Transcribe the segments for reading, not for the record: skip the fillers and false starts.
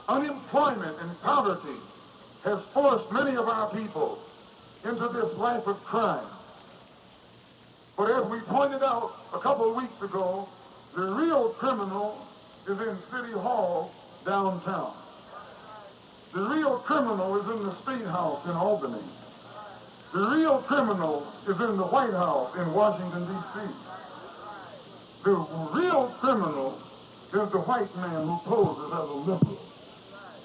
Unemployment and poverty has forced many of our people into this life of crime. But as we pointed out a couple of weeks ago, the real criminal is in City Hall downtown. The real criminal is in the State House in Albany. The real criminal is in the White House in Washington, D.C. The real criminal is the white man who poses as a liberal,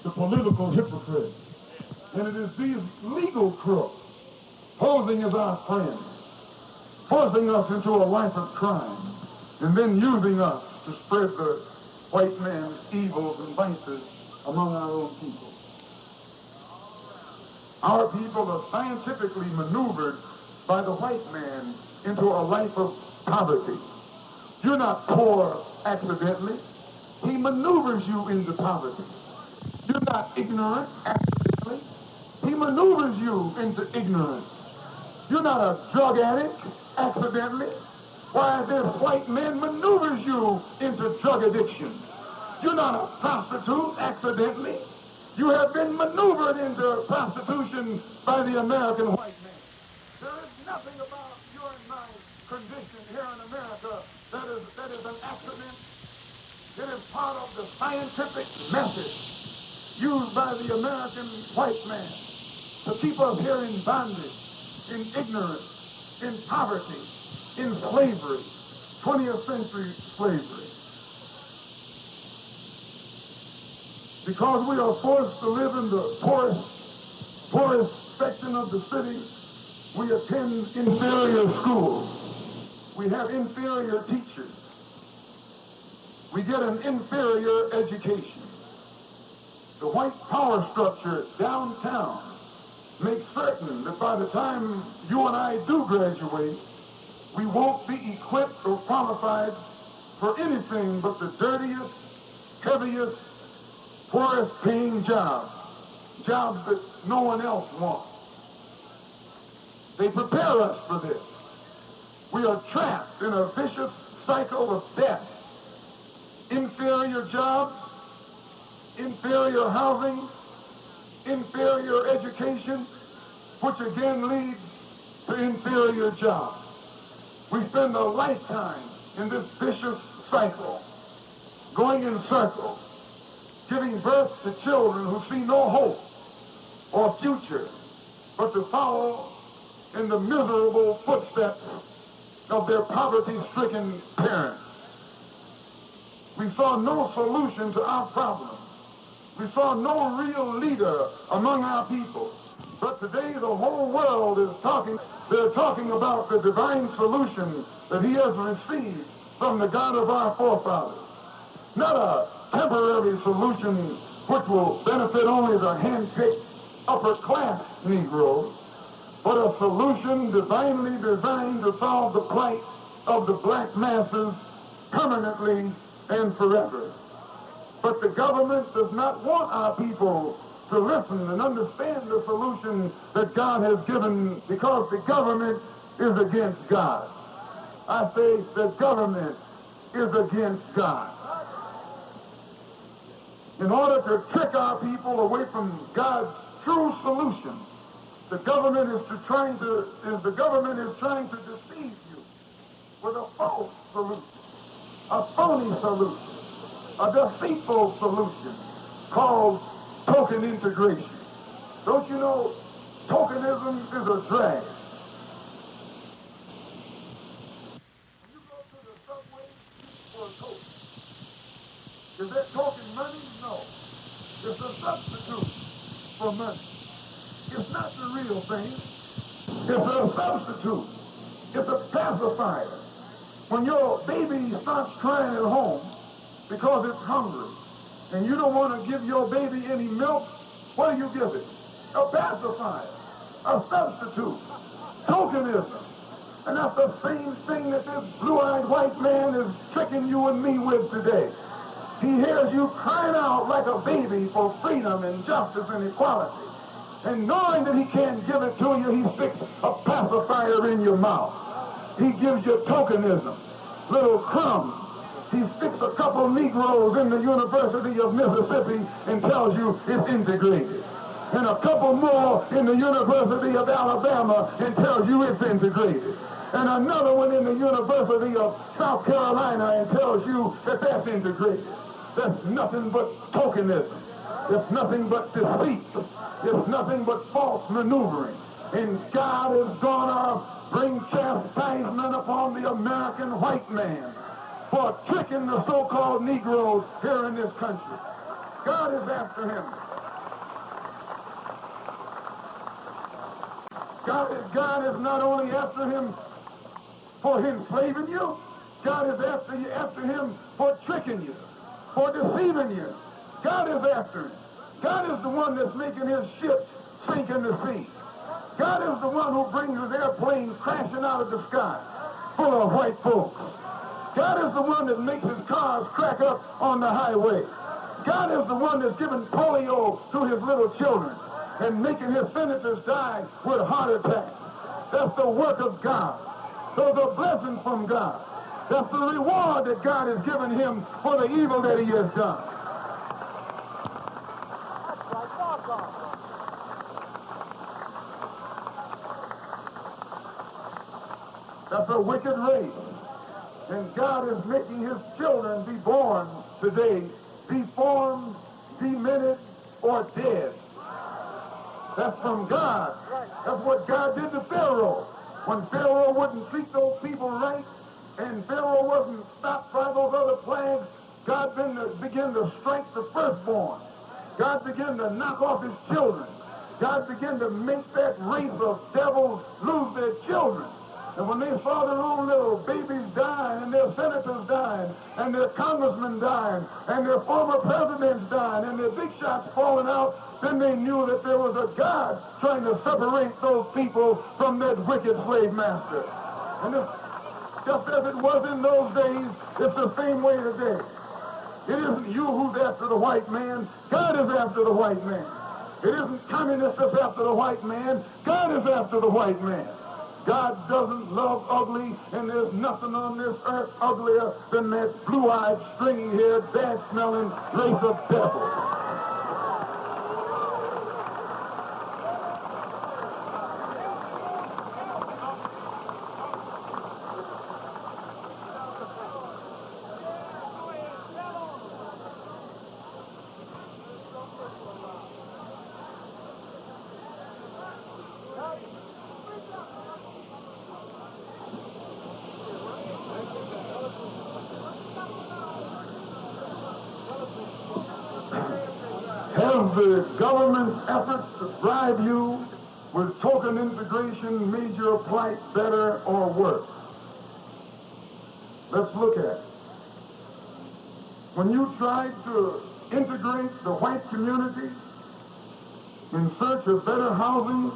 the political hypocrite. And it is these legal crooks posing as our friends, forcing us into a life of crime, and then using us to spread the white man's evils and vices among our own people. Our people are scientifically maneuvered by the white man into a life of poverty. You're not poor accidentally. He maneuvers you into poverty. You're not ignorant accidentally. He maneuvers you into ignorance. You're not a drug addict accidentally. Why, this white man maneuvers you into drug addiction. You're not a prostitute accidentally. You have been maneuvered into prostitution by the American white man. There is nothing about your and my condition here in America that is an accident. It is part of the scientific method used by the American white man to keep us here in bondage, in ignorance, in poverty, in slavery, 20th century slavery. Because we are forced to live in the poorest section of the city, we attend inferior schools. We have inferior teachers. We get an inferior education. The white power structure downtown makes certain that by the time you and I do graduate, we won't be equipped or qualified for anything but the dirtiest, heaviest, poorest paying jobs that no one else wants. They prepare us for this. We are trapped in a vicious cycle of debt. Inferior jobs, inferior housing, inferior education, which again leads to inferior jobs. We spend a lifetime in this vicious cycle, going in circles, giving birth to children who see no hope or future but to follow in the miserable footsteps of their poverty-stricken parents. We saw no solution to our problems. We saw no real leader among our people. But today the whole world is talking. They're talking about the divine solution that he has received from the God of our forefathers. Not a temporary solution which will benefit only the hand-picked upper-class Negroes, but a solution divinely designed to solve the plight of the black masses permanently and forever. But the government does not want our people to listen and understand the solution that God has given, because the government is against God. I say the government is against God. In order to trick our people away from God's true solution, the government is trying to deceive you with a false solution, a phony solution, a deceitful solution called token integration. Don't you know tokenism is a drag? When you go to the subway for a token, is that token money? No. It's a substitute for money. It's not the real thing. It's a substitute. It's a pacifier. When your baby starts crying at home because it's hungry, and you don't want to give your baby any milk, what do you give it? A pacifier, a substitute, tokenism. And that's the same thing that this blue-eyed white man is tricking you and me with today. He hears you crying out like a baby for freedom and justice and equality. And knowing that he can't give it to you, he sticks a pacifier in your mouth. He gives you tokenism, little crumbs, He sticks a couple Negroes in the University of Mississippi and tells you it's integrated. And a couple more in the University of Alabama and tells you it's integrated. And another one in the University of South Carolina and tells you that that's integrated. That's nothing but tokenism. It's nothing but deceit. It's nothing but false maneuvering. And God is going to bring chastisement upon the American white man for tricking the so-called Negroes here in this country. God is after him. God is not only after him for enslaving you, God is after him for tricking you, for deceiving you. God is after him. God is the one that's making his ships sink in the sea. God is the one who brings his airplanes crashing out of the sky full of white folks. God is the one that makes his cars crack up on the highway. God is the one that's giving polio to his little children and making his senators die with heart attacks. That's the work of God. Those are blessings from God. That's the reward that God has given him for the evil that he has done. That's a wicked race. And God is making his children be born today, deformed, demented, or dead. That's from God. That's what God did to Pharaoh. When Pharaoh wouldn't treat those people right, and Pharaoh wasn't stopped by those other plagues, God began to strike the firstborn. God began to knock off his children. God began to make that race of devils lose their children. And when they saw their own little babies dying, and their senators dying, and their congressmen dying, and their former presidents dying, and their big shots falling out, then they knew that there was a God trying to separate those people from that wicked slave master. And just as it was in those days, it's the same way today. It isn't you who's after the white man. God is after the white man. It isn't communists that's after the white man. God is after the white man. God doesn't love ugly, and there's nothing on this earth uglier than that blue-eyed, stringy-haired, bad-smelling race of devils. Has the government's efforts to bribe you with token integration made your plight better or worse? Let's look at it. When you tried to integrate the white community in search of better housing,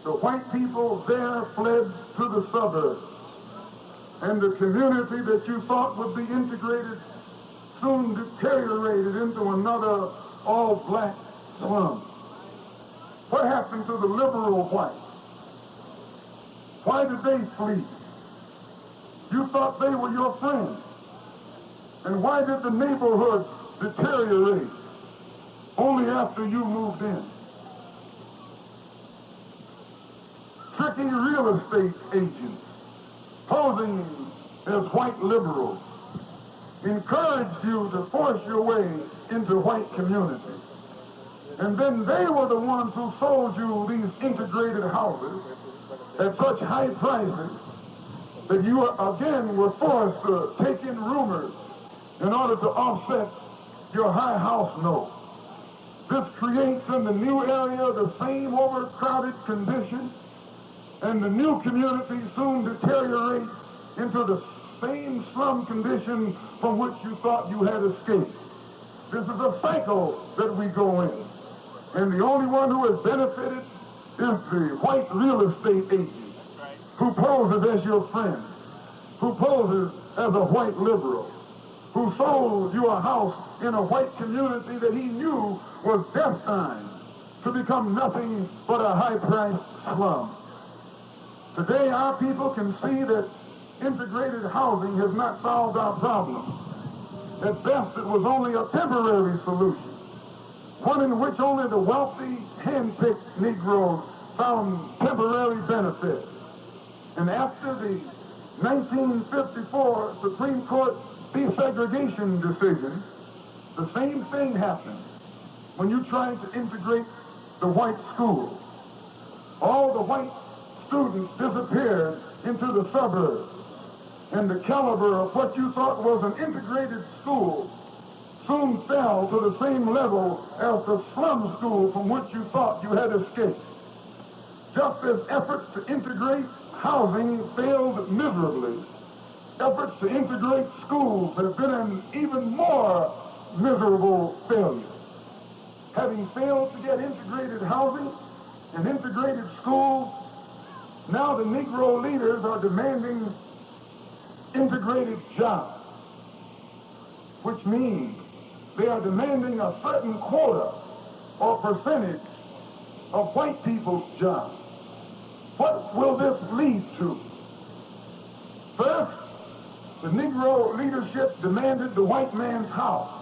the white people there fled to the suburbs. And the community that you thought would be integrated soon deteriorated into another all-black slum. What happened to the liberal whites? Why did they flee? You thought they were your friends. And why did the neighborhood deteriorate only after you moved in? Tricky real estate agents, posing as white liberals, encouraged you to force your way into white communities. And then they were the ones who sold you these integrated houses at such high prices that you again were forced to take in roomers in order to offset your high house note. This creates in the new area the same overcrowded condition, and the new community soon deteriorates into the same slum condition from which you thought you had escaped. This is a cycle that we go in. And the only one who has benefited is the white real estate agent who poses as your friend, who poses as a white liberal, who sold you a house in a white community that he knew was destined to become nothing but a high-priced slum. Today, our people can see that integrated housing has not solved our problem. At best, it was only a temporary solution, one in which only the wealthy, hand-picked Negroes found temporary benefit. And after the 1954 Supreme Court desegregation decision, the same thing happened when you tried to integrate the white schools. All the white students disappeared into the suburbs, and the caliber of what you thought was an integrated school soon fell to the same level as the slum school from which you thought you had escaped. Just as efforts to integrate housing failed miserably, efforts to integrate schools have been an even more miserable failure. Having failed to get integrated housing and integrated schools, now the Negro leaders are demanding integrated jobs, which means they are demanding a certain quota or percentage of white people's jobs. What will this lead to? First, the Negro leadership demanded the white man's house,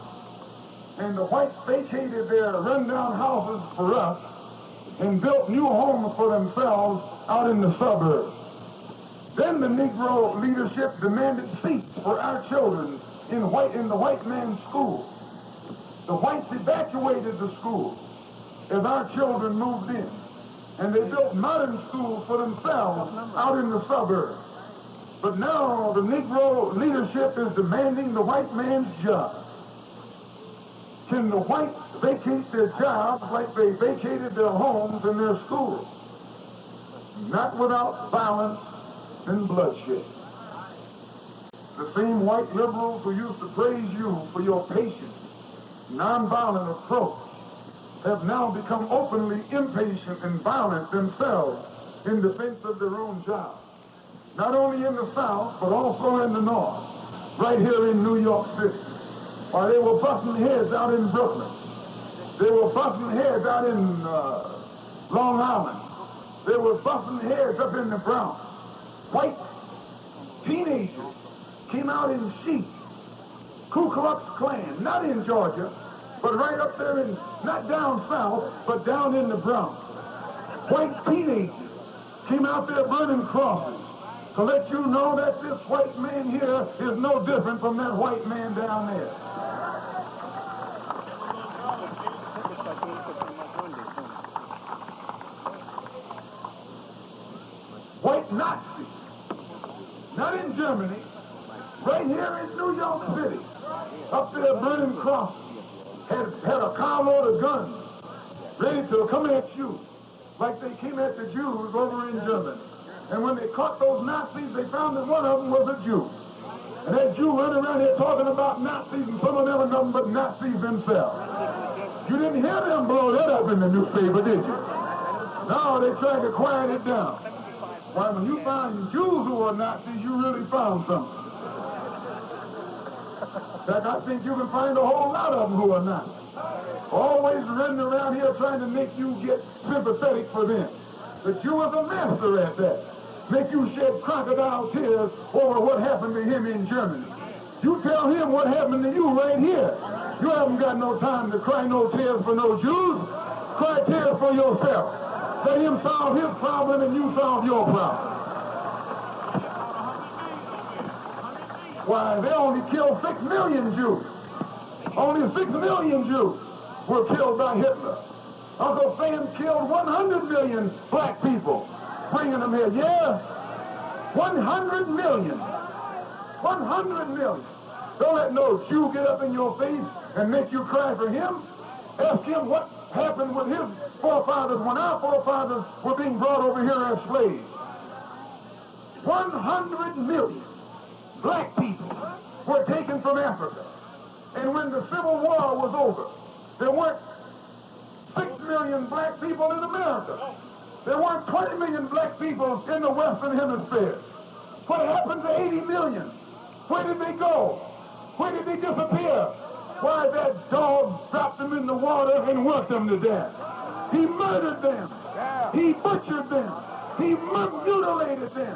and the whites vacated their rundown houses for us and built new homes for themselves out in the suburbs. Then the Negro leadership demanded seats for our children in the white man's schools. The whites evacuated the schools as our children moved in, and they built modern schools for themselves out in the suburbs. But now the Negro leadership is demanding the white man's job. Can the whites vacate their jobs like they vacated their homes and their schools? Not without violence and bloodshed. The same white liberals who used to praise you for your patient, nonviolent approach have now become openly impatient and violent themselves in defense of their own jobs. Not only in the South, but also in the North, right here in New York City. Or they were busting heads out in Brooklyn. They were busting heads out in Long Island. They were busting heads up in the Bronx. White teenagers came out in sheets. Ku Klux Klan, not in Georgia, but right up there in, not down south, but down in the Bronx. White teenagers came out there burning crosses to let you know that this white man here is no different from that white man down there. White Nazis, not in Germany, right here in New York City, up there burning crosses, had a carload of guns ready to come at you like they came at the Jews over in Germany. And when they caught those Nazis, they found that one of them was a Jew. And that Jew running around here talking about Nazis, and some of them are nothing but Nazis themselves. You didn't hear them blow that up in the newspaper, did you? No, they tried to quiet it down. Why, when you find Jews who are Nazis, you really found something. In fact, I think you can find a whole lot of them who are Nazis. Always running around here trying to make you get sympathetic for them. The Jew is a master at that. Make you shed crocodile tears over what happened to him in Germany. You tell him what happened to you right here. You haven't got no time to cry no tears for no Jews. Cry tears for yourself. Let him solve his problem and you solve your problem. Why, they only killed 6 million Jews. Only 6 million Jews were killed by Hitler. Uncle Sam killed 100 million black people, bringing them here. Yeah, 100 million. 100 million. Don't let no Jew get up in your face and make you cry for him. Ask him what happened with his forefathers when our forefathers were being brought over here as slaves. 100 million black people were taken from Africa. And when the Civil War was over, there weren't 6 million black people in America. There weren't 20 million black people in the Western Hemisphere. What happened to 80 million? Where did they go? Where did they disappear? Why, that dog dropped them in the water and worked them to death. He murdered them. He butchered them. He mutilated them.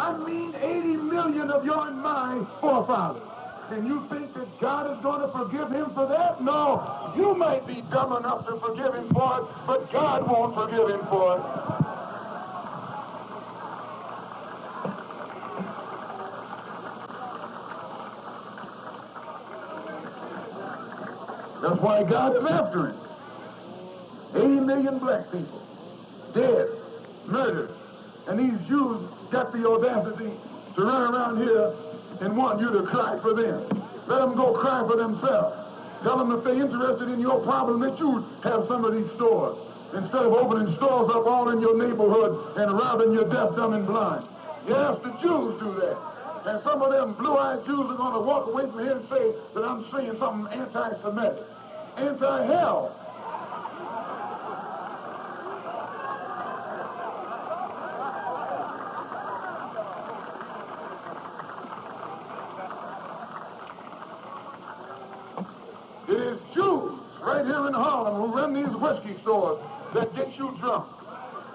I mean 80 million of your and my forefathers. And you think that God is going to forgive him for that? No. You might be dumb enough to forgive him for it, but God won't forgive him for it. That's why God is after him. 80 million black people, dead, murdered. And these Jews got the audacity to run around here and want you to cry for them. Let them go cry for themselves. Tell them if they're interested in your problem that you have some of these stores. Instead of opening stores up all in your neighborhood and robbing you deaf, dumb, and blind. Yes, the Jews do that. And some of them blue-eyed Jews are going to walk away from here and say that I'm saying something anti-Semitic. Anti-hell. It is Jews right here in Harlem who run these whiskey stores that get you drunk.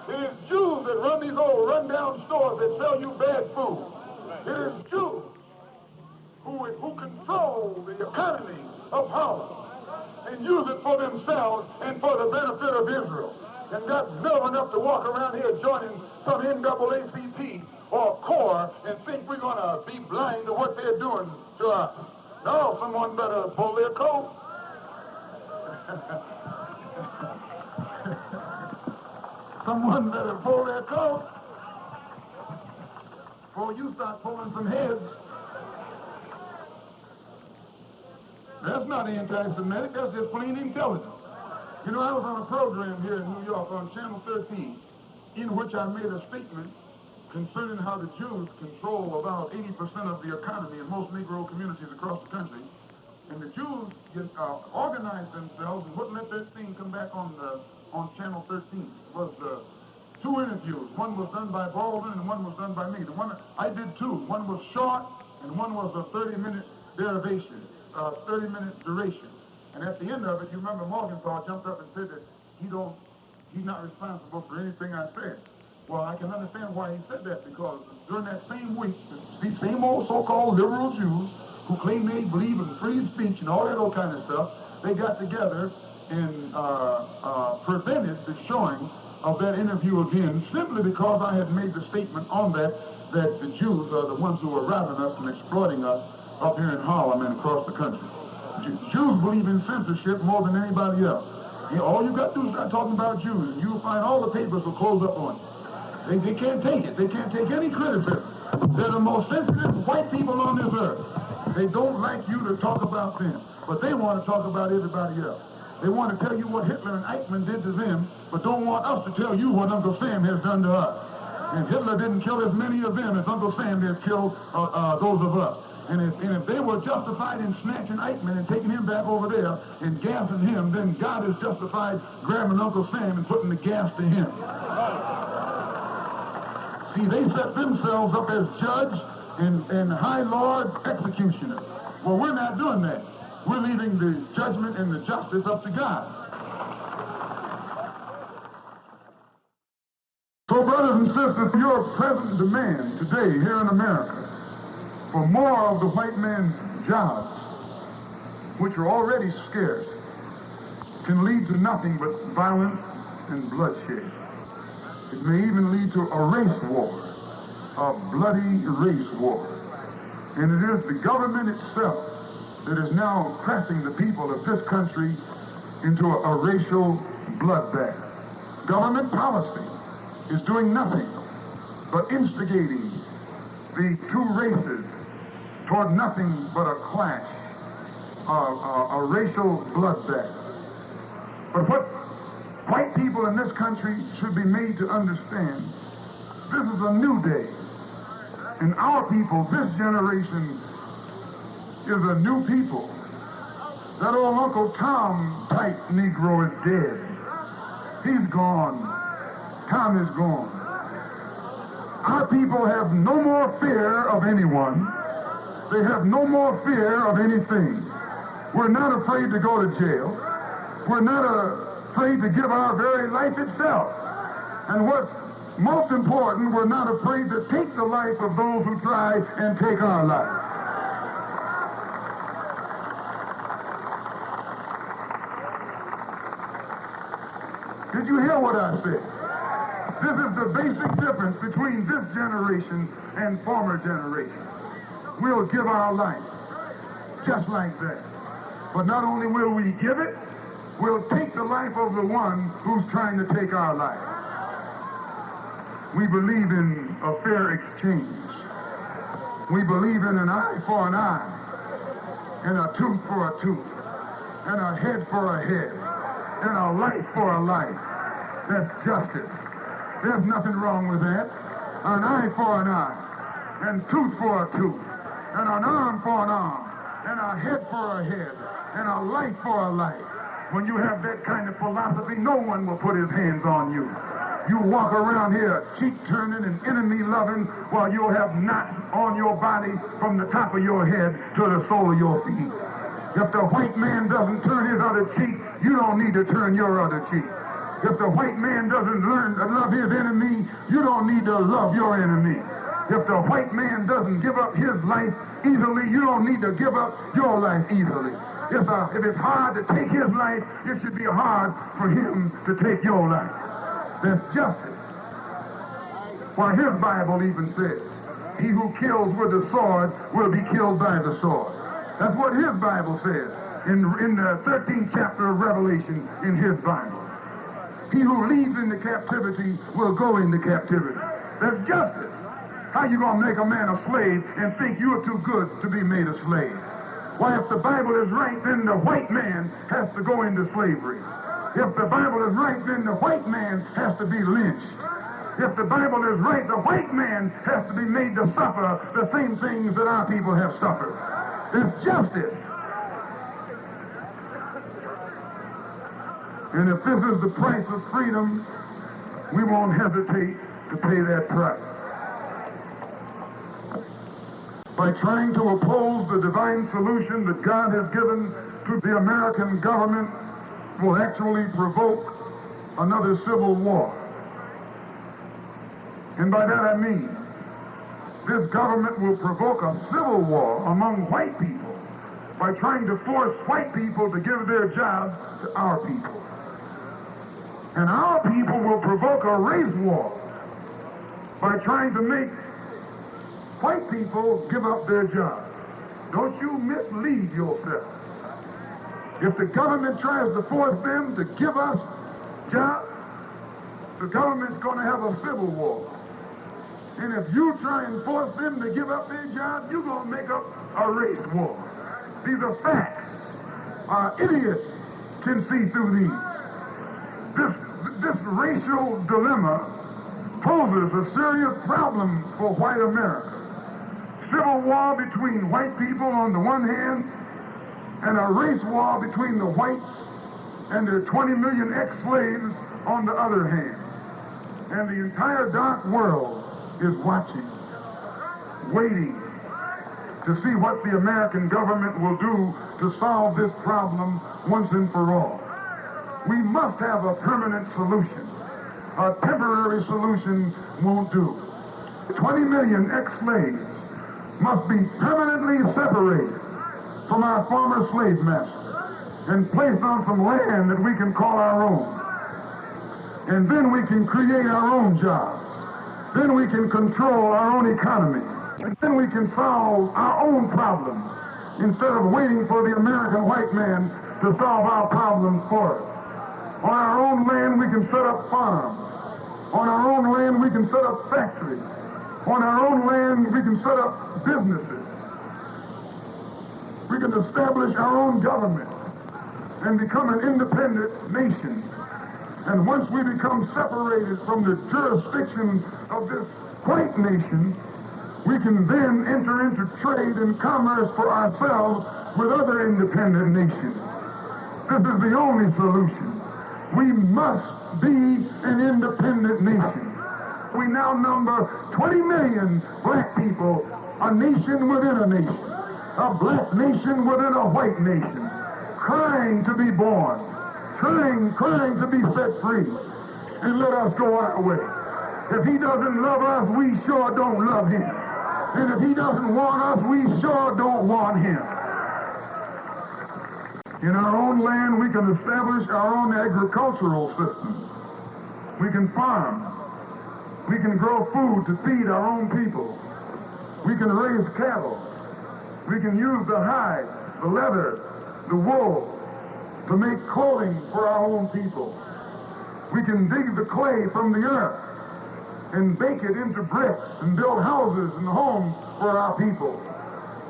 It is Jews that run these old rundown stores that sell you bad food. It is Jews who control the economy of Harlem and use it for themselves and for the benefit of Israel. And got nerve enough to walk around here joining some NAACP or CORE and think we're going to be blind to what they're doing to us. No, someone better pull their coat. Someone better pull their coat before you start pulling some heads. That's not anti-Semitic, that's just plain intelligence. You know, I was on a program here in New York on Channel 13 in which I made a statement concerning how the Jews control about 80% of the economy in most Negro communities across the country. And the Jews organized themselves and wouldn't let that thing come back on Channel 13. It was two interviews. One was done by Vol.1 and one was done by me. The one I did two. One was short and one was a 30-minute derivation, 30-minute duration. And at the end of it, you remember Morgenthau jumped up and said that he's not responsible for anything I said. Well, I can understand why he said that, because during that same week, these same old so-called liberal Jews who claim they believe in free speech and all that old kind of stuff, they got together and prevented the showing of that interview again, simply because I had made the statement on that the Jews are the ones who are robbing us and exploiting us up here in Harlem and across the country. Jews believe in censorship more than anybody else. All you got to do is start talking about Jews, and you'll find all the papers will close up on you. They can't take it. They can't take any criticism. They're the most sensitive white people on this earth. They don't like you to talk about them, but they want to talk about everybody else. They want to tell you what Hitler and Eichmann did to them, but don't want us to tell you what Uncle Sam has done to us. And Hitler didn't kill as many of them as Uncle Sam has killed those of us. And if they were justified in snatching Eichmann and taking him back over there and gassing him, then God is justified grabbing Uncle Sam and putting the gas to him. See, they set themselves up as judge and high lord executioner. Well, we're not doing that. We're leaving the judgment and the justice up to God. So, brothers and sisters, your present demand today here in America for more of the white man's jobs, which are already scarce, can lead to nothing but violence and bloodshed. It may even lead to a race war, a bloody race war. And it is the government itself that is now pressing the people of this country into a racial bloodbath. Government policy is doing nothing but instigating the two races toward nothing but a clash, a racial bloodbath. But what white people in this country should be made to understand, this is a new day. And our people, this generation, is a new people. That old Uncle Tom type Negro is dead. He's gone. Tom is gone. Our people have no more fear of anyone. They have no more fear of anything. We're not afraid to go to jail. We're not afraid to give our very life itself. And what most important, we're not afraid to take the life of those who try and take our life. Did you hear what I said? This is the basic difference between this generation and former generations. We'll give our life just like that. But not only will we give it, we'll take the life of the one who's trying to take our life. We believe in a fair exchange. We believe in an eye for an eye, and a tooth for a tooth, and a head for a head, and a life for a life. That's justice. There's nothing wrong with that. An eye for an eye, and tooth for a tooth, and an arm for an arm, and a head for a head, and a life for a life. When you have that kind of philosophy, no one will put his hands on you. You walk around here cheek-turning and enemy-loving while you'll have knots on your body from the top of your head to the sole of your feet. If the white man doesn't turn his other cheek, you don't need to turn your other cheek. If the white man doesn't learn to love his enemy, you don't need to love your enemy. If the white man doesn't give up his life easily, you don't need to give up your life easily. If it's hard to take his life, it should be hard for him to take your life. That's justice. Why, his Bible even says, he who kills with the sword will be killed by the sword. That's what his Bible says in the 13th chapter of Revelation in his Bible. He who leads into captivity will go into captivity. That's justice. How you going to make a man a slave and think you're too good to be made a slave? Why, if the Bible is right, then the white man has to go into slavery. If the Bible is right, then the white man has to be lynched. If the Bible is right, the white man has to be made to suffer the same things that our people have suffered. It's justice. And if this is the price of freedom, we won't hesitate to pay that price. By trying to oppose the divine solution that God has given to the American government will actually provoke another civil war. And by that I mean, this government will provoke a civil war among white people by trying to force white people to give their jobs to our people. And our people will provoke a race war by trying to make white people give up their jobs. Don't you mislead yourself. If the government tries to force them to give us jobs, the government's going to have a civil war. And if you try and force them to give up their jobs, you're going to make up a race war. These are facts. Idiots can see through these. This racial dilemma poses a serious problem for white America. Civil war between white people on the one hand, and a race war between the whites and their 20 million ex-slaves on the other hand. And the entire dark world is watching, waiting to see what the American government will do to solve this problem once and for all. We must have a permanent solution. A temporary solution won't do. 20 million ex-slaves must be permanently separated from our former slave masters and placed on some land that we can call our own. And then we can create our own jobs. Then we can control our own economy. And then we can solve our own problems instead of waiting for the American white man to solve our problems for us. On our own land, we can set up farms. On our own land, we can set up factories. On our own land, we can set up businesses. We can establish our own government and become an independent nation. And once we become separated from the jurisdiction of this white nation, we can then enter into trade and commerce for ourselves with other independent nations. This is the only solution. We must be an independent nation. We now number 20 million black people, a nation within a nation, a black nation within a white nation, crying to be born, crying to be set free, and let us go our way. If he doesn't love us, we sure don't love him. And if he doesn't want us, we sure don't want him. In our own land, we can establish our own agricultural system. We can farm. We can grow food to feed our own people. We can raise cattle. We can use the hide, the leather, the wool to make clothing for our own people. We can dig the clay from the earth and bake it into bricks and build houses and homes for our people.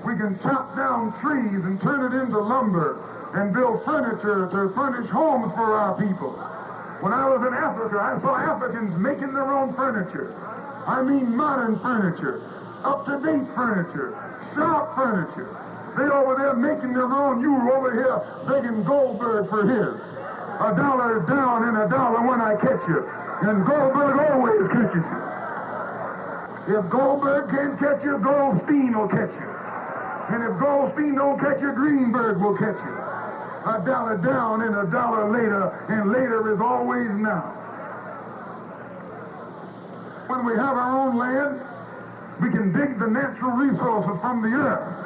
We can chop down trees and turn it into lumber and build furniture to furnish homes for our people. When I was in Africa, I saw Africans making their own furniture. I mean modern furniture, up-to-date furniture, sharp furniture. They over there making their own. You over here begging Goldberg for his. $1 down and $1 when I catch you. And Goldberg always catches you. If Goldberg can't catch you, Goldstein will catch you. And if Goldstein don't catch you, Greenberg will catch you. $1 down and $1 later, and later is always now. When we have our own land, we can dig the natural resources from the earth.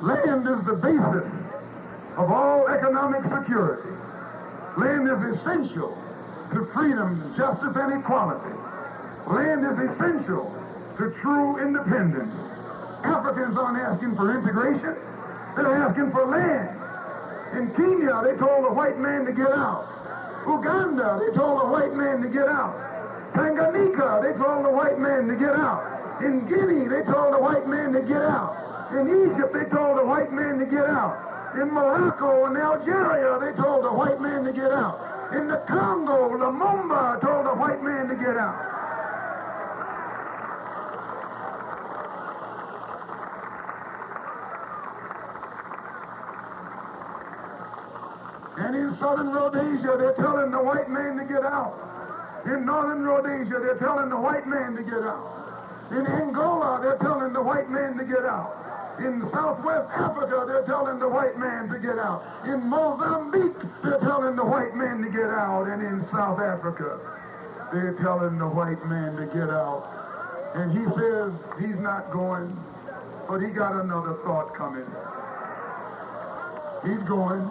Land is the basis of all economic security. Land is essential to freedom, justice, and equality. Land is essential to true independence. Africans aren't asking for integration. They're asking for land. In Kenya, they told the white man to get out. Uganda, they told the white man to get out. Tanganyika, they told the white man to get out. In Guinea, they told the white man to get out. In Egypt, they told the white man to get out. In Morocco and Algeria, they told the white man to get out. In the Congo, Lumumba told the white man to get out. And in southern Rhodesia, they're telling the white man to get out. In northern Rhodesia, they're telling the white man to get out. In Angola, they're telling the white man to get out. In Southwest Africa, they're telling the white man to get out. In Mozambique, they're telling the white man to get out. And in South Africa, they're telling the white man to get out. And he says he's not going, but he got another thought coming. He's going.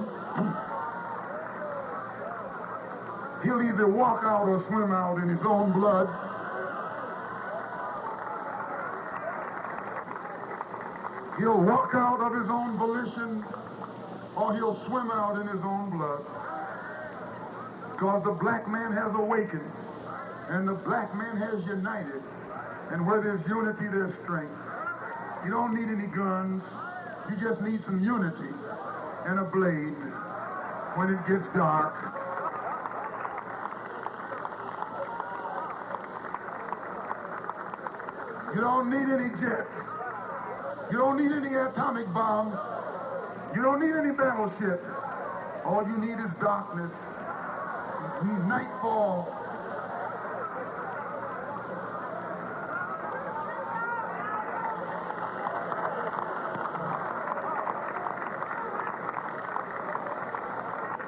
He'll either walk out or swim out in his own blood. He'll walk out of his own volition, or he'll swim out in his own blood. Because the black man has awakened, and the black man has united. And where there's unity, there's strength. You don't need any guns. You just need some unity and a blade when it gets dark. You don't need any jets. You don't need any atomic bombs. You don't need any battleships. All you need is darkness. You need nightfall.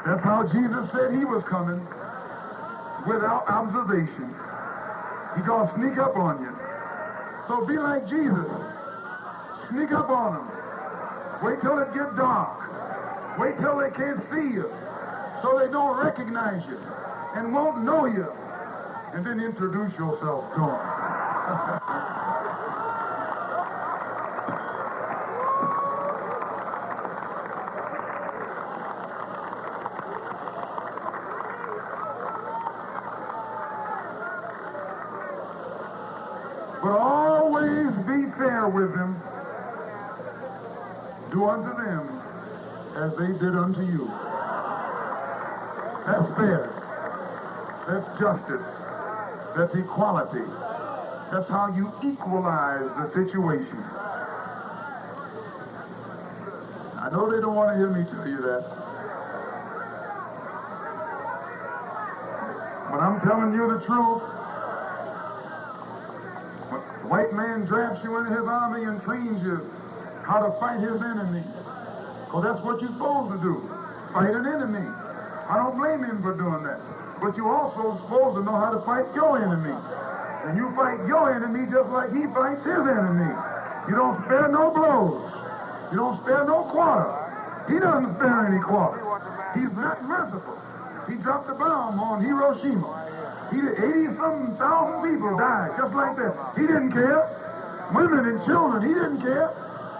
That's how Jesus said he was coming, without observation. He's going to sneak up on you. So be like Jesus. Sneak up on them. Wait till it gets dark. Wait till they can't see you, so they don't recognize you and won't know you. And then introduce yourself to them. But always be fair with them. Do unto them as they did unto you. That's fair. That's justice. That's equality. That's how you equalize the situation. I know they don't want to hear me tell you that. But I'm telling you the truth. When the white man drafts you into his army and trains you how to fight his enemy. Well, that's what you're supposed to do. Fight an enemy. I don't blame him for doing that. But you also supposed to know how to fight your enemy. And you fight your enemy just like he fights his enemy. You don't spare no blows. You don't spare no quarter. He doesn't spare any quarter. He's not merciful. He dropped a bomb on Hiroshima. 80-something thousand people died just like that. He didn't care. Women and children, he didn't care.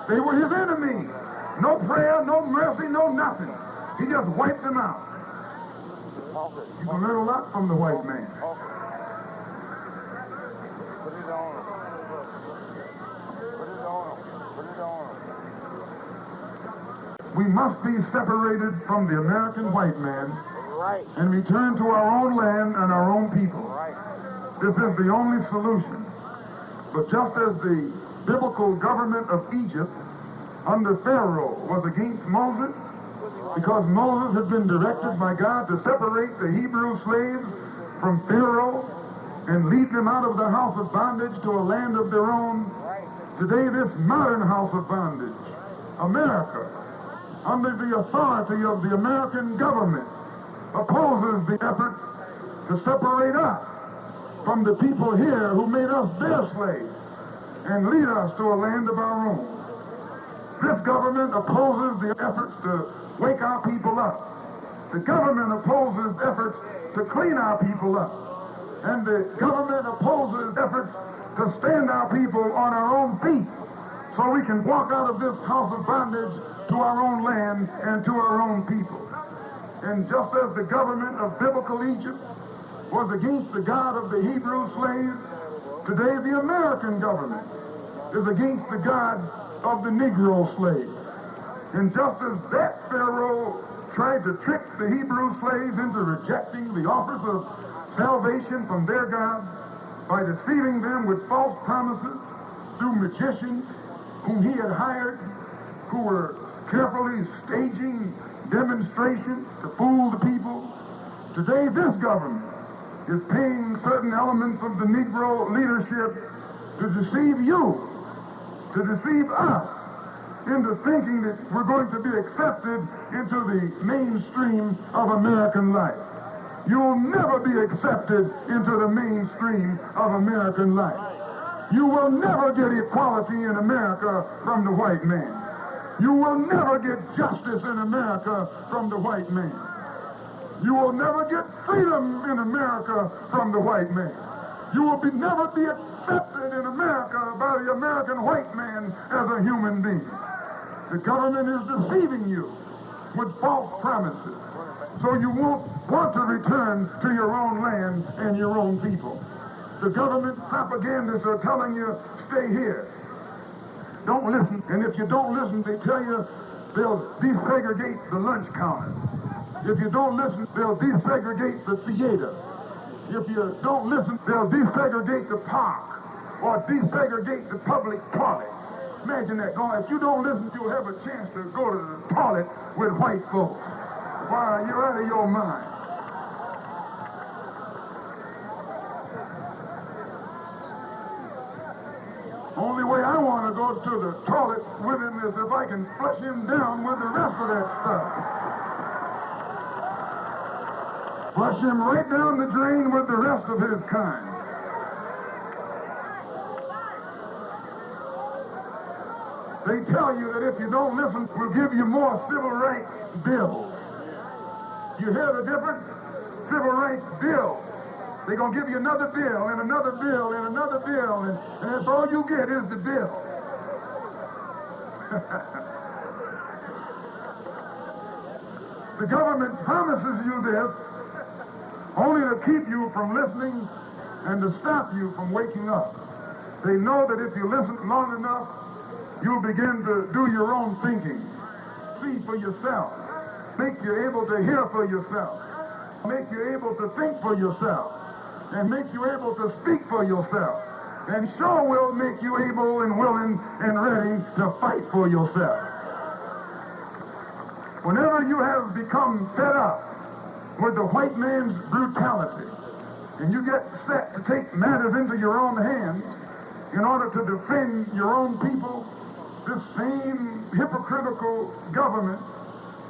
They were his enemies. No prayer, no mercy, no nothing. He just wiped them out. You can learn a lot from the white man. We must be separated from the American white man and return to our own land and our own people. This is the only solution. But just as the biblical government of Egypt under Pharaoh was against Moses, because Moses had been directed by God to separate the Hebrew slaves from Pharaoh and lead them out of the house of bondage to a land of their own, today this modern house of bondage, America, under the authority of the American government, opposes the effort to separate us from the people here who made us their slaves and lead us to a land of our own. This government opposes the efforts to wake our people up. The government opposes efforts to clean our people up. And the government opposes efforts to stand our people on our own feet so we can walk out of this house of bondage to our own land and to our own people. And just as the government of biblical Egypt was against the God of the Hebrew slaves, today the American government is against the God of the Negro slave. And just as that Pharaoh tried to trick the Hebrew slaves into rejecting the offers of salvation from their God by deceiving them with false promises through magicians whom he had hired, who were carefully staging demonstrations to fool the people, today this government is paying certain elements of the Negro leadership to deceive you, to deceive us, into thinking that we're going to be accepted into the mainstream of American life. You'll never be accepted into the mainstream of American life. You will never get equality in America from the white man. You will never get justice in America from the white man. You will never get freedom in America from the white man. You will never be accepted in America by the American white man as a human being. The government is deceiving you with false promises, so you won't want to return to your own land and your own people. The government propagandists are telling you, stay here. Don't listen. And if you don't listen, they tell you they'll desegregate the lunch counter. If you don't listen, they'll desegregate the theater. If you don't listen, they'll desegregate the park or desegregate the public toilet. Imagine that. If you don't listen, you'll have a chance to go to the toilet with white folks. Why, you're out of your mind. Only way I want to go to the toilet with him is if I can flush him down with the rest of that stuff. Flush him right down the drain with the rest of his kind. They tell you that if you don't listen, we'll give you more civil rights bills. You hear the difference? Civil rights bills. They're going to give you another bill and another bill and another bill, and that's all you get is the bill. The government promises you this only to keep you from listening and to stop you from waking up. They know that if you listen long enough, you'll begin to do your own thinking, see for yourself, make you able to hear for yourself, make you able to think for yourself, and make you able to speak for yourself, and sure will make you able and willing and ready to fight for yourself. Whenever you have become fed up with the white man's brutality, and you get set to take matters into your own hands in order to defend your own people, this same hypocritical government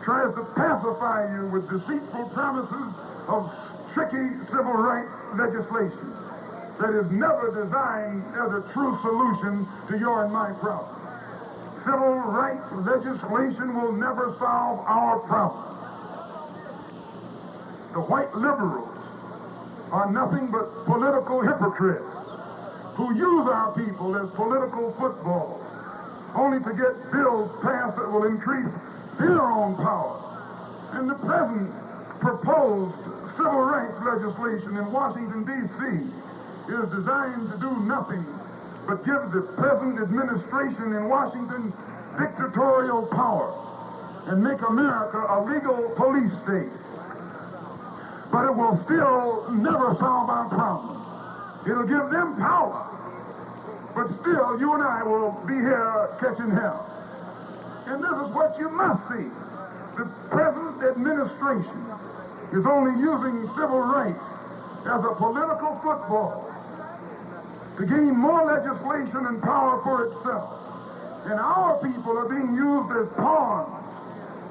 tries to pacify you with deceitful promises of tricky civil rights legislation that is never designed as a true solution to your and my problem. Civil rights legislation will never solve our problem. The white liberals are nothing but political hypocrites who use our people as political footballs, only to get bills passed that will increase their own power. And the present proposed civil rights legislation in Washington, D.C. is designed to do nothing but give the present administration in Washington dictatorial power and make America a legal police state. But it will still never solve our problem. It'll give them power, but still you and I will be here catching hell. And this is what you must see. The present administration is only using civil rights as a political football to gain more legislation and power for itself. And our people are being used as pawns,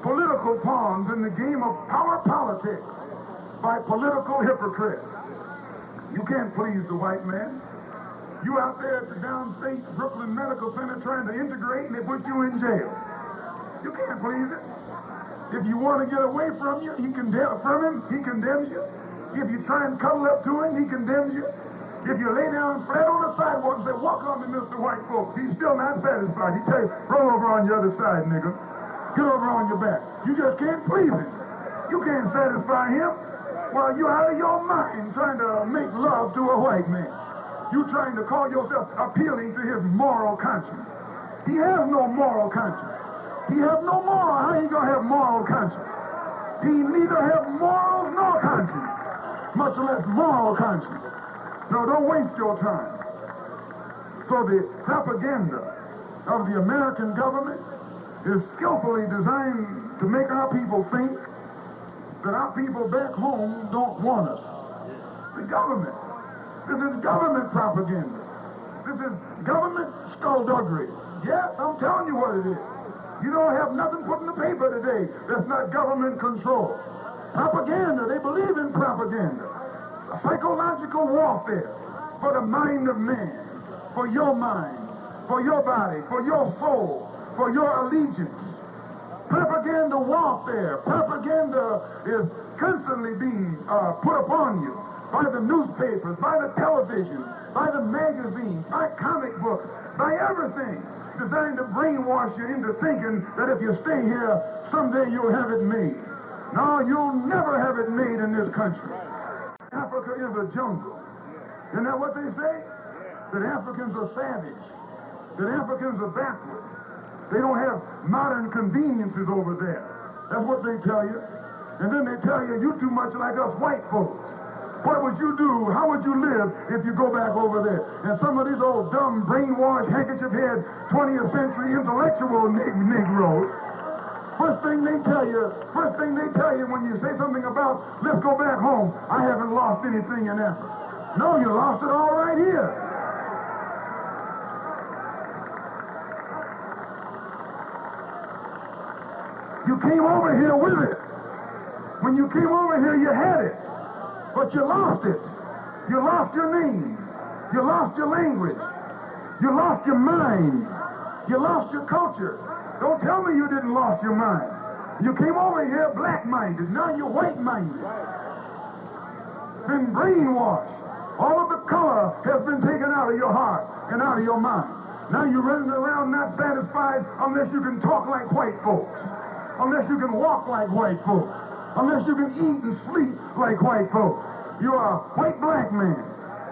political pawns in the game of power politics by political hypocrites. You can't please the white man. You out there at the downstate Brooklyn Medical Center trying to integrate and they put you in jail. You can't please it. If you want to get away from him, he condemns you. If you try and cuddle up to him, he condemns you. If you lay down flat on the sidewalk and say, "Walk on me, Mr. White Folks," he's still not satisfied. He tell you, "Roll over on the other side, nigga. Get over on your back." You just can't please him. You can't satisfy him. While you're out of your mind trying to make love to a white man. You trying to call yourself appealing to his moral conscience. He has no moral conscience. He has no moral. How you gonna have moral conscience? He neither have morals nor conscience, much less moral conscience. No, don't waste your time. So the propaganda of the American government is skillfully designed to make our people think that our people back home don't want us. The government. This is government propaganda. This is government skullduggery. Yes, I'm telling you what it is. You don't have nothing put in the paper today that's not government control. Propaganda, they believe in propaganda. Psychological warfare for the mind of man, for your mind, for your body, for your soul, for your allegiance. Propaganda warfare. Propaganda is constantly being put upon you by the newspapers, by the television, by the magazines, by comic books, by everything designed to brainwash you into thinking that if you stay here, someday you'll have it made. No, you'll never have it made in this country. Africa is a jungle. Isn't that what they say? That Africans are savage. That Africans are backward. They don't have modern conveniences over there. That's what they tell you. And then they tell you, you're too much like us white folks. What would you do? How would you live if you go back over there? And some of these old dumb, brainwashed, handkerchief-head, 20th century intellectual Negroes, first thing they tell you when you say something about, let's go back home, I haven't lost anything in Africa. No, you lost it all right here. You came over here with it. When you came over here, you had it. But you lost it. You lost your name. You lost your language. You lost your mind. You lost your culture. Don't tell me you didn't lost your mind. You came over here black-minded. Now you're white-minded. Been brainwashed. All of the color has been taken out of your heart and out of your mind. Now you're running around not satisfied unless you can talk like white folks. Unless you can walk like white folks. Unless you can eat and sleep like white folks. You are a white black man.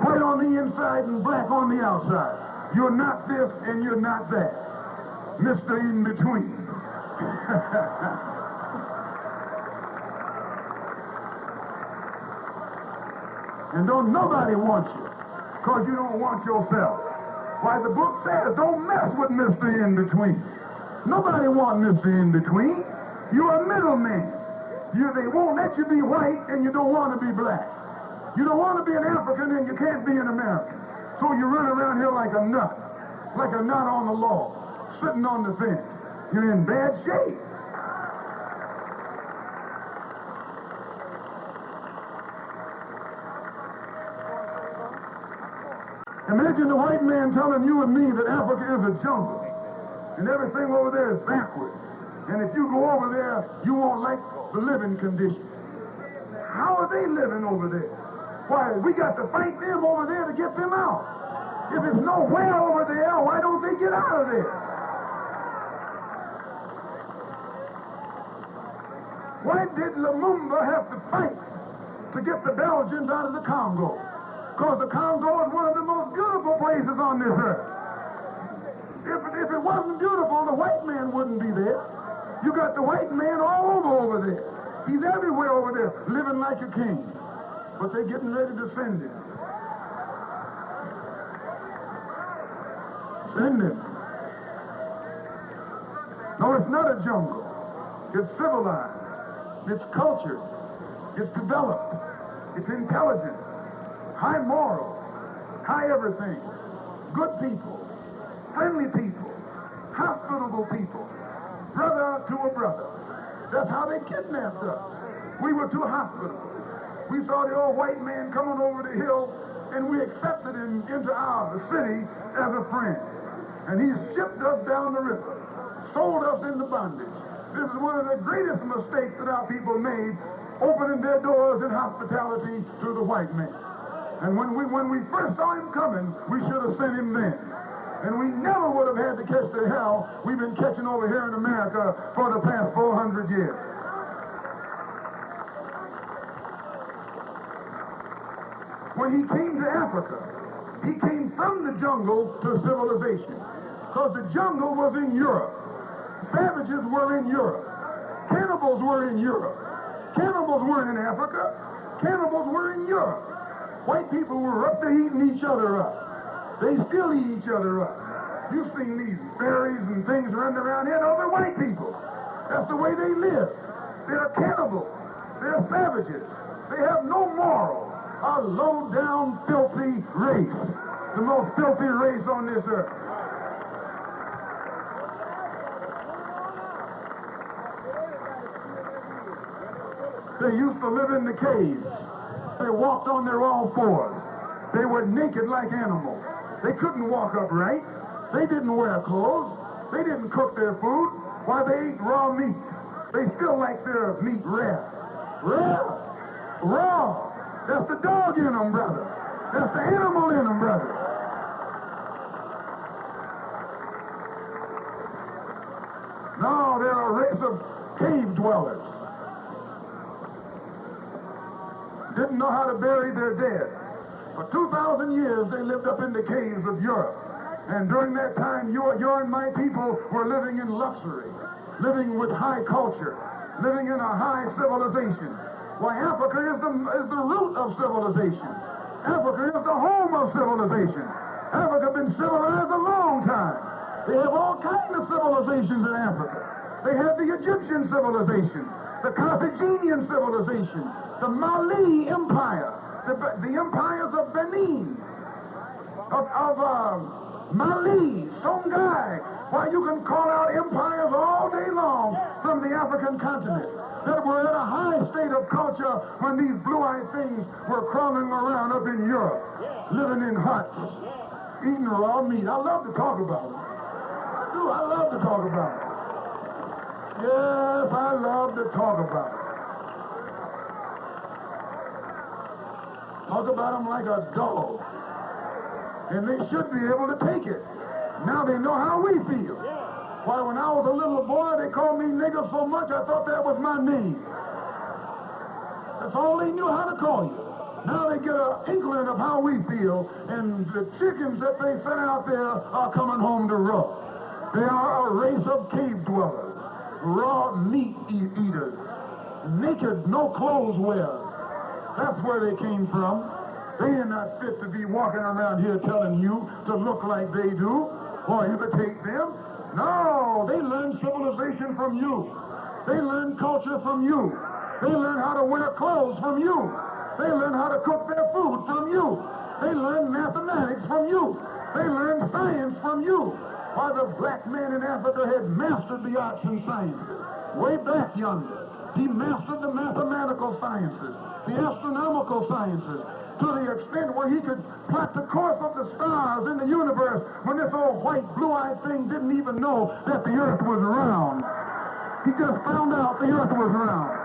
White on the inside and black on the outside. You're not this and you're not that. Mr. In between. And don't nobody want you. Because you don't want yourself. Why, the book says don't mess with Mr. In between. Nobody wants Mr. In between. You're a middleman. They won't let you be white and you don't want to be black. You don't want to be an African and you can't be an American. So you run around here like a nut on the log, sitting on the fence. You're in bad shape. Imagine the white man telling you and me that Africa is a jungle and everything over there is backwards. And if you go over there, you won't like the living conditions. How are they living over there? Why, we got to fight them over there to get them out. If it's nowhere over there, why don't they get out of there? Why did Lumumba have to fight to get the Belgians out of the Congo? Because the Congo is one of the most beautiful places on this earth. If it wasn't beautiful, the white man wouldn't be there. You got the white man all over there. He's everywhere over there, living like a king. But they're getting ready to send him. Send him. No, it's not a jungle. It's civilized. It's cultured. It's developed. It's intelligent. High moral. High everything. Good people. Friendly people. Hospitable people. Brother to a brother. That's how they kidnapped us. We were too hospitable. We saw the old white man coming over the hill, and we accepted him into our city as a friend. And he shipped us down the river, sold us into bondage. This is one of the greatest mistakes that our people made, opening their doors in hospitality to the white man. And when we first saw him coming, we should have sent him then. And we never would have had to catch the hell we've been catching over here in America for the past 400 years. When he came to Africa, he came from the jungle to civilization. Because the jungle was in Europe. Savages were in Europe. Cannibals were in Europe. Cannibals weren't in Africa. Cannibals were in Europe. White people were up there eating each other up. They still eat each other up. You've seen these berries and things running around here. Those are white people. That's the way they live. They're cannibals. They're savages. They have no moral. A low-down, filthy race. The most filthy race on this earth. They used to live in the caves. They walked on their all fours. They were naked like animals. They couldn't walk upright. They didn't wear clothes. They didn't cook their food. Why, they ate raw meat. They still like their meat rare. Rare? Raw. That's the dog in them, brother. That's the animal in them, brother. No, they're a race of cave dwellers. Didn't know how to bury their dead. For 2,000 years, they lived up in the caves of Europe. And during that time, your and my people were living in luxury, living with high culture, living in a high civilization. Why, Africa is the root of civilization. Africa is the home of civilization. Africa has been civilized a long time. They have all kinds of civilizations in Africa. They have the Egyptian civilization, the Carthaginian civilization, the Mali Empire, the empires of Benin, of Mali, Songhai. Why, you can call out empires all day long from the African continent that were at a high state of culture when these blue-eyed things were crawling around up in Europe, living in huts, eating raw meat. I love to talk about it. I do. I love to talk about it. Yes, I love to talk about it. Talk about them like a dog. And they should be able to take it. Now they know how we feel. Why, when I was a little boy, they called me nigger so much I thought that was my name. That's all they knew how to call you. Now they get an inkling of how we feel, and the chickens that they sent out there are coming home to roost. They are a race of cave dwellers, raw meat eaters, naked, no clothes wearers. That's where they came from. They are not fit to be walking around here telling you to look like they do, or imitate them. No, they learn civilization from you. They learn culture from you. They learn how to wear clothes from you. They learn how to cook their food from you. They learn mathematics from you. They learn science from you. Why, the black man in Africa had mastered the arts and sciences. Way back yonder, he mastered the mathematical sciences, the astronomical sciences, to the extent where he could plot the course of the stars in the universe when this old white, blue-eyed thing didn't even know that the earth was round. He just found out the earth was round.